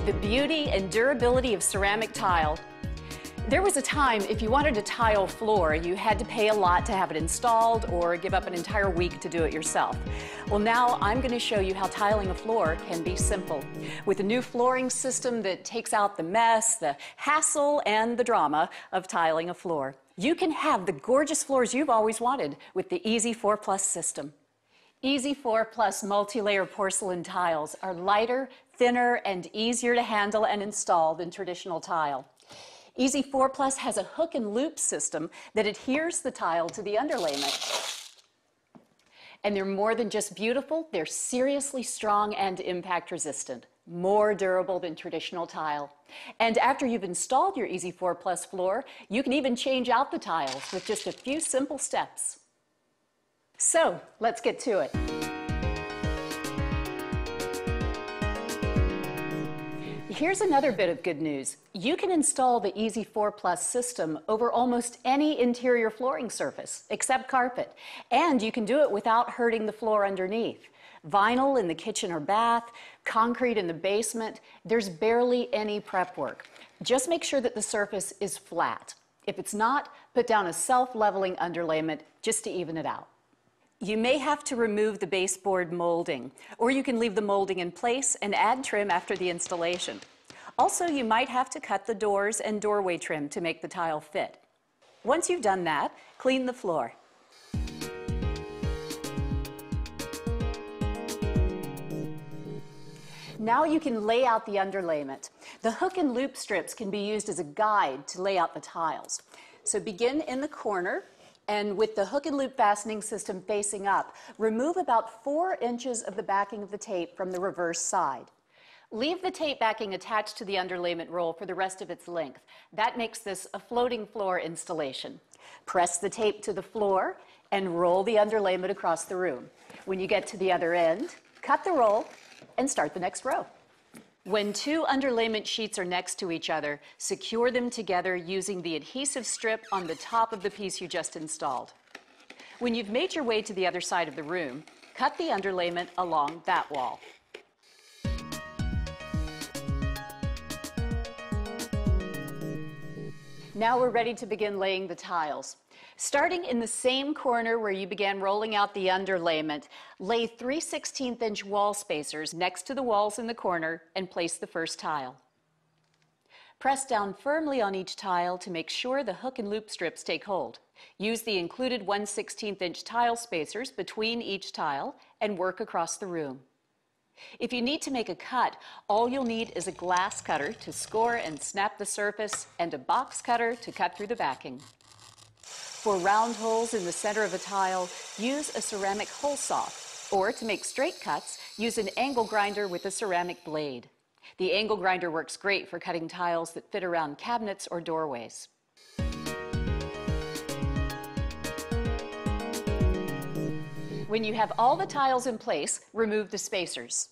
The beauty and durability of ceramic tile. There was a time if you wanted a tile floor, you had to pay a lot to have it installed or give up an entire week to do it yourself. Well, now I'm going to show you how tiling a floor can be simple. With a new flooring system that takes out the mess, the hassle, and the drama of tiling a floor. You can have the gorgeous floors you've always wanted with the Easy4Plus system. Easy4Plus multi-layer porcelain tiles are lighter, thinner, and easier to handle and install than traditional tile. Easy4Plus has a hook and loop system that adheres the tile to the underlayment. And they're more than just beautiful, they're seriously strong and impact resistant, more durable than traditional tile. And after you've installed your Easy4Plus floor, you can even change out the tiles with just a few simple steps. So, let's get to it. Here's another bit of good news. You can install the Easy4Plus system over almost any interior flooring surface, except carpet. And you can do it without hurting the floor underneath. Vinyl in the kitchen or bath, concrete in the basement, there's barely any prep work. Just make sure that the surface is flat. If it's not, put down a self-leveling underlayment just to even it out. You may have to remove the baseboard molding, or you can leave the molding in place and add trim after the installation. Also, you might have to cut the doors and doorway trim to make the tile fit. Once you've done that, clean the floor. Now you can lay out the underlayment. The hook and loop strips can be used as a guide to lay out the tiles. So begin in the corner. And with the hook and loop fastening system facing up, remove about 4 inches of the backing of the tape from the reverse side. Leave the tape backing attached to the underlayment roll for the rest of its length. That makes this a floating floor installation. Press the tape to the floor and roll the underlayment across the room. When you get to the other end, cut the roll and start the next row. When 2 underlayment sheets are next to each other, secure them together using the adhesive strip on the top of the piece you just installed. When you've made your way to the other side of the room, cut the underlayment along that wall. Now we're ready to begin laying the tiles. Starting in the same corner where you began rolling out the underlayment, lay 3/16" wall spacers next to the walls in the corner and place the first tile. Press down firmly on each tile to make sure the hook and loop strips take hold. Use the included 1/16" tile spacers between each tile and work across the room. If you need to make a cut, all you'll need is a glass cutter to score and snap the surface and a box cutter to cut through the backing. For round holes in the center of a tile, use a ceramic hole saw, or to make straight cuts, use an angle grinder with a ceramic blade. The angle grinder works great for cutting tiles that fit around cabinets or doorways. When you have all the tiles in place, remove the spacers.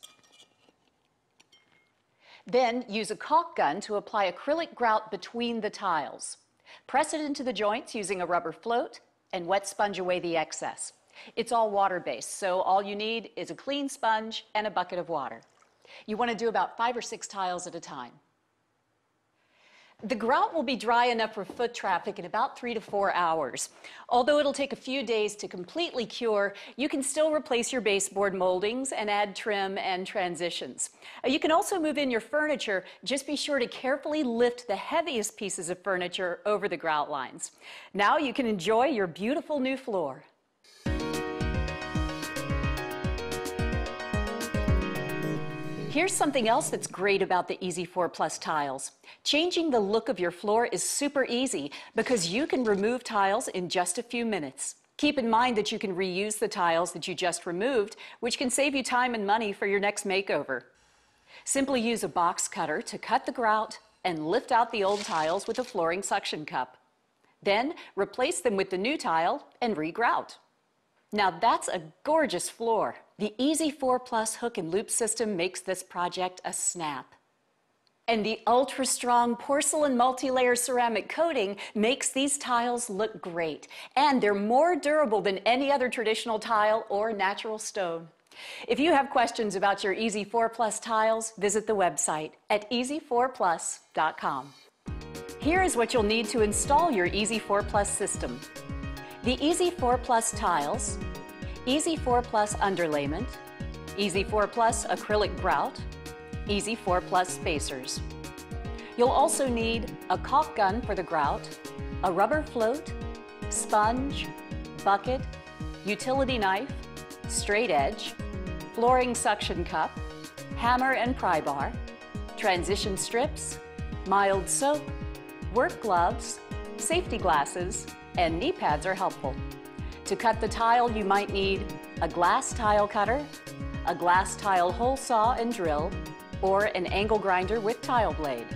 Then use a caulk gun to apply acrylic grout between the tiles. Press it into the joints using a rubber float and wet sponge away the excess. It's all water-based, so all you need is a clean sponge and a bucket of water. You want to do about 5 or 6 tiles at a time. The grout will be dry enough for foot traffic in about 3 to 4 hours. Although it'll take a few days to completely cure, you can still replace your baseboard moldings and add trim and transitions. You can also move in your furniture. Just be sure to carefully lift the heaviest pieces of furniture over the grout lines. Now you can enjoy your beautiful new floor. Here's something else that's great about the Easy4Plus tiles. Changing the look of your floor is super easy because you can remove tiles in just a few minutes. Keep in mind that you can reuse the tiles that you just removed, which can save you time and money for your next makeover. Simply use a box cutter to cut the grout and lift out the old tiles with a flooring suction cup. Then replace them with the new tile and re-grout. Now that's a gorgeous floor. The Easy4Plus hook and loop system makes this project a snap. And the ultra-strong porcelain multi-layer ceramic coating makes these tiles look great. And they're more durable than any other traditional tile or natural stone. If you have questions about your Easy4Plus tiles, visit the website at easy4plus.com. Here is what you'll need to install your Easy4Plus system: the Easy4Plus tiles, Easy4Plus underlayment, Easy4Plus acrylic grout, Easy4Plus spacers. You'll also need a caulk gun for the grout, a rubber float, sponge, bucket, utility knife, straight edge, flooring suction cup, hammer and pry bar, transition strips, mild soap, work gloves, safety glasses, and knee pads are helpful. To cut the tile, you might need a glass tile cutter, a glass tile hole saw and drill, or an angle grinder with tile blade.